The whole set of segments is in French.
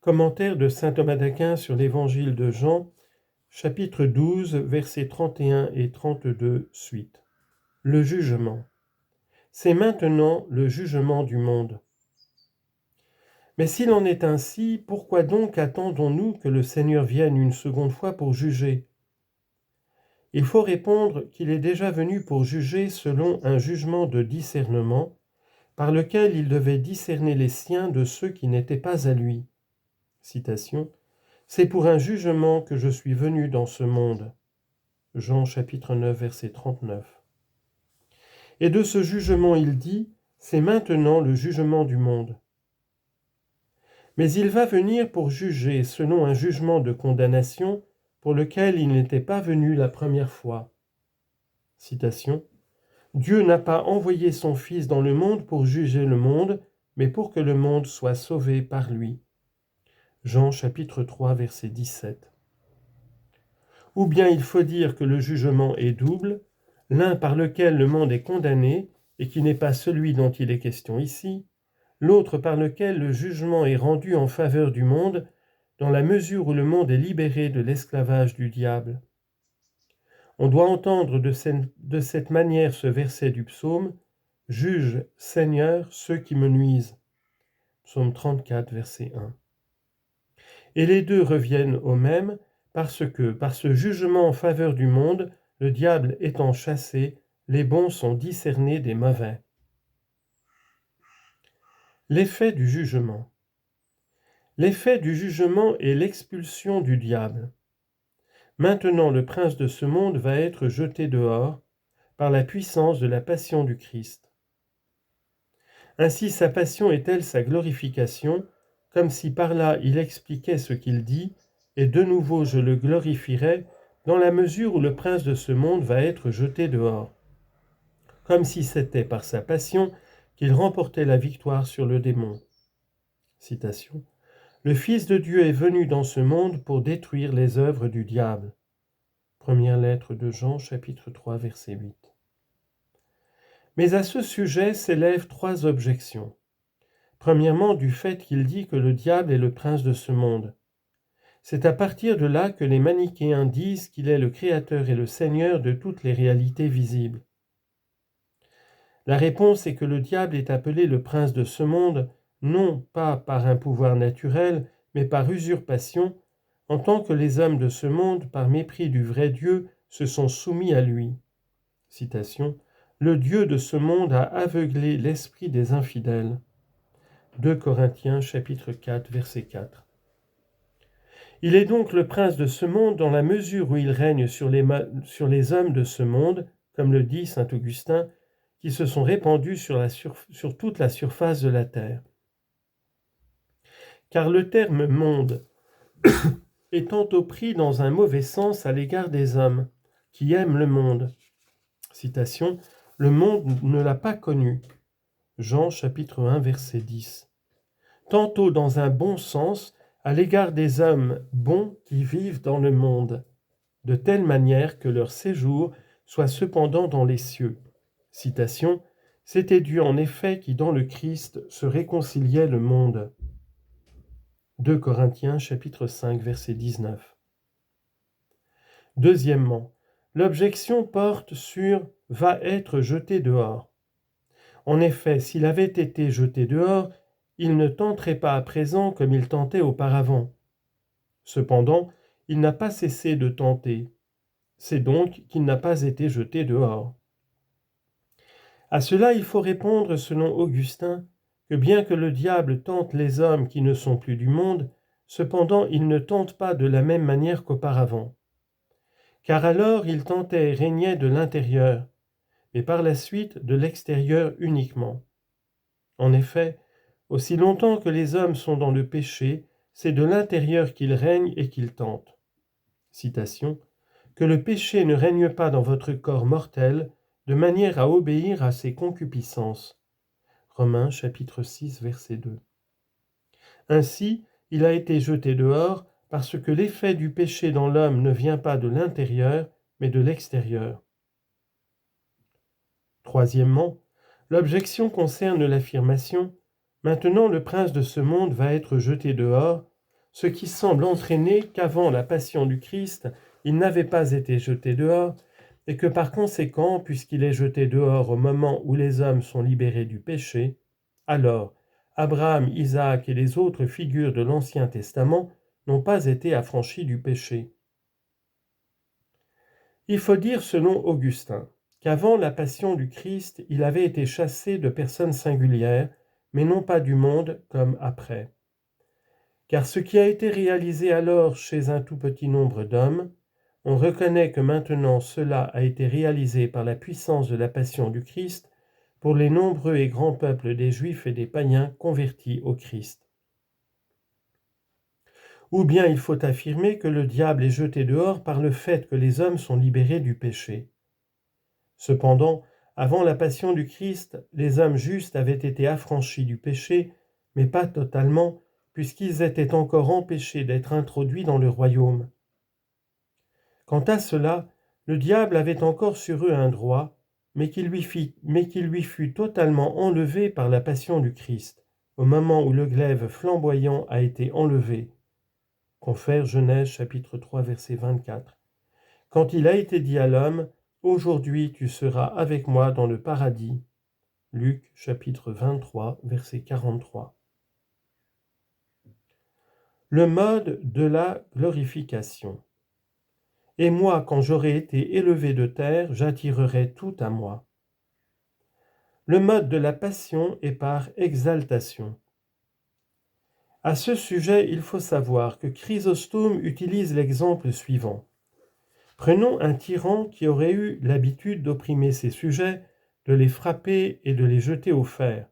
Commentaire de saint Thomas d'Aquin sur l'Évangile de Jean, chapitre 12, versets 31 et 32 suite. Le jugement. C'est maintenant le jugement du monde. Mais s'il en est ainsi, pourquoi donc attendons-nous que le Seigneur vienne une seconde fois pour juger ? Il faut répondre qu'il est déjà venu pour juger selon un jugement de discernement, par lequel il devait discerner les siens de ceux qui n'étaient pas à lui. Citation. C'est pour un jugement que je suis venu dans ce monde. Jean chapitre 9, verset 39. Et de ce jugement il dit, c'est maintenant le jugement du monde. Mais il va venir pour juger selon un jugement de condamnation pour lequel il n'était pas venu la première fois. Citation. Dieu n'a pas envoyé son Fils dans le monde pour juger le monde, mais pour que le monde soit sauvé par lui. Jean chapitre 3, verset 17. Ou bien il faut dire que le jugement est double, l'un par lequel le monde est condamné, et qui n'est pas celui dont il est question ici, l'autre par lequel le jugement est rendu en faveur du monde, dans la mesure où le monde est libéré de l'esclavage du diable. On doit entendre de cette manière ce verset du psaume, « Juge, Seigneur, ceux qui me nuisent ». Psaume 34, verset 1. Et les deux reviennent au même, parce que, par ce jugement en faveur du monde, le diable étant chassé, les bons sont discernés des mauvais. L'effet du jugement. L'effet du jugement est l'expulsion du diable. Maintenant, le prince de ce monde va être jeté dehors par la puissance de la passion du Christ. Ainsi, sa passion est-elle sa glorification, comme si par là il expliquait ce qu'il dit, et de nouveau je le glorifierai, dans la mesure où le prince de ce monde va être jeté dehors. Comme si c'était par sa passion qu'il remportait la victoire sur le démon. Citation. Le Fils de Dieu est venu dans ce monde pour détruire les œuvres du diable. Première lettre de Jean, chapitre 3, verset 8. Mais à ce sujet s'élèvent trois objections. Premièrement, du fait qu'il dit que le diable est le prince de ce monde. C'est à partir de là que les manichéens disent qu'il est le créateur et le seigneur de toutes les réalités visibles. La réponse est que le diable est appelé le prince de ce monde, non pas par un pouvoir naturel, mais par usurpation, en tant que les hommes de ce monde, par mépris du vrai Dieu, se sont soumis à lui. Citation. Le Dieu de ce monde a aveuglé l'esprit des infidèles. 2 Corinthiens chapitre 4, verset 4. Il est donc le prince de ce monde dans la mesure où il règne sur les hommes de ce monde, comme le dit saint Augustin, qui se sont répandus sur toute la surface de la terre. Car le terme « monde » est tantôt pris dans un mauvais sens à l'égard des hommes, qui aiment le monde. Citation, « Le monde ne l'a pas connu ». Jean chapitre 1, verset 10. Tantôt dans un bon sens à l'égard des hommes bons qui vivent dans le monde, de telle manière que leur séjour soit cependant dans les cieux. Citation, « C'était Dieu en effet qui dans le Christ se réconciliait le monde ». 2 Corinthiens chapitre 5 verset 19. Deuxièmement, l'objection porte sur « va être jeté dehors ». En effet, s'il avait été jeté dehors, il ne tenterait pas à présent comme il tentait auparavant. Cependant, il n'a pas cessé de tenter. C'est donc qu'il n'a pas été jeté dehors. À cela, il faut répondre, selon Augustin, que bien que le diable tente les hommes qui ne sont plus du monde, cependant il ne tente pas de la même manière qu'auparavant. Car alors il tentait et régnait de l'intérieur, mais par la suite de l'extérieur uniquement. En effet, aussi longtemps que les hommes sont dans le péché, c'est de l'intérieur qu'il règne et qu'il tente. Citation, « Que le péché ne règne pas dans votre corps mortel, de manière à obéir à ses concupiscences. » Romains chapitre 6, verset 2. Ainsi, il a été jeté dehors parce que l'effet du péché dans l'homme ne vient pas de l'intérieur, mais de l'extérieur. Troisièmement, l'objection concerne l'affirmation « Maintenant le prince de ce monde va être jeté dehors », ce qui semble entraîner qu'avant la passion du Christ, il n'avait pas été jeté dehors, et que par conséquent, puisqu'il est jeté dehors au moment où les hommes sont libérés du péché, alors Abraham, Isaac et les autres figures de l'Ancien Testament n'ont pas été affranchis du péché. Il faut dire, selon Augustin, qu'avant la passion du Christ, il avait été chassé de personnes singulières, mais non pas du monde comme après. Car ce qui a été réalisé alors chez un tout petit nombre d'hommes, on reconnaît que maintenant cela a été réalisé par la puissance de la passion du Christ pour les nombreux et grands peuples des Juifs et des païens convertis au Christ. Ou bien il faut affirmer que le diable est jeté dehors par le fait que les hommes sont libérés du péché. Cependant, avant la passion du Christ, les hommes justes avaient été affranchis du péché, mais pas totalement, puisqu'ils étaient encore empêchés d'être introduits dans le royaume. Quant à cela, le diable avait encore sur eux un droit, mais qui lui fut totalement enlevé par la passion du Christ, au moment où le glaive flamboyant a été enlevé. Confère Genèse chapitre 3 verset 24. Quand il a été dit à l'homme, « Aujourd'hui tu seras avec moi dans le paradis » Luc chapitre 23 verset 43. Le mode de la glorification. Et moi, quand j'aurai été élevé de terre, j'attirerai tout à moi. Le mode de la passion est par exaltation. À ce sujet, il faut savoir que Chrysostome utilise l'exemple suivant. Prenons un tyran qui aurait eu l'habitude d'opprimer ses sujets, de les frapper et de les jeter au fer.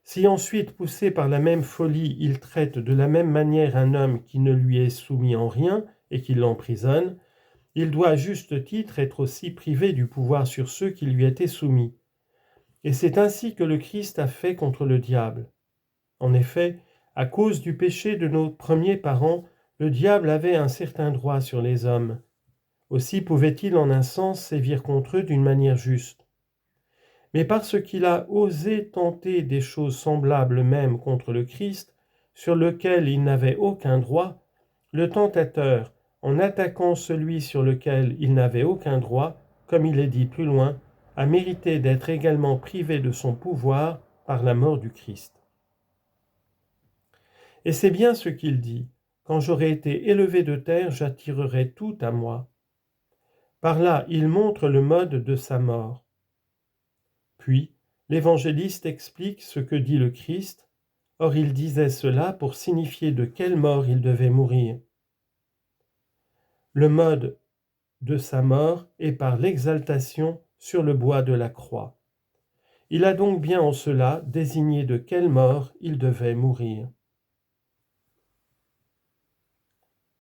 Si ensuite, poussé par la même folie, il traite de la même manière un homme qui ne lui est soumis en rien et qui l'emprisonne, il doit à juste titre être aussi privé du pouvoir sur ceux qui lui étaient soumis. Et c'est ainsi que le Christ a fait contre le diable. En effet, à cause du péché de nos premiers parents, le diable avait un certain droit sur les hommes. Aussi pouvait-il en un sens sévir contre eux d'une manière juste. Mais parce qu'il a osé tenter des choses semblables même contre le Christ, sur lequel il n'avait aucun droit, le tentateur, en attaquant celui sur lequel il n'avait aucun droit, comme il est dit plus loin, a mérité d'être également privé de son pouvoir par la mort du Christ. Et c'est bien ce qu'il dit, « Quand j'aurai été élevé de terre, j'attirerai tout à moi ». Par là, il montre le mode de sa mort. Puis, l'évangéliste explique ce que dit le Christ, or il disait cela pour signifier de quelle mort il devait mourir. Le mode de sa mort est par l'exaltation sur le bois de la croix. Il a donc bien en cela désigné de quelle mort il devait mourir.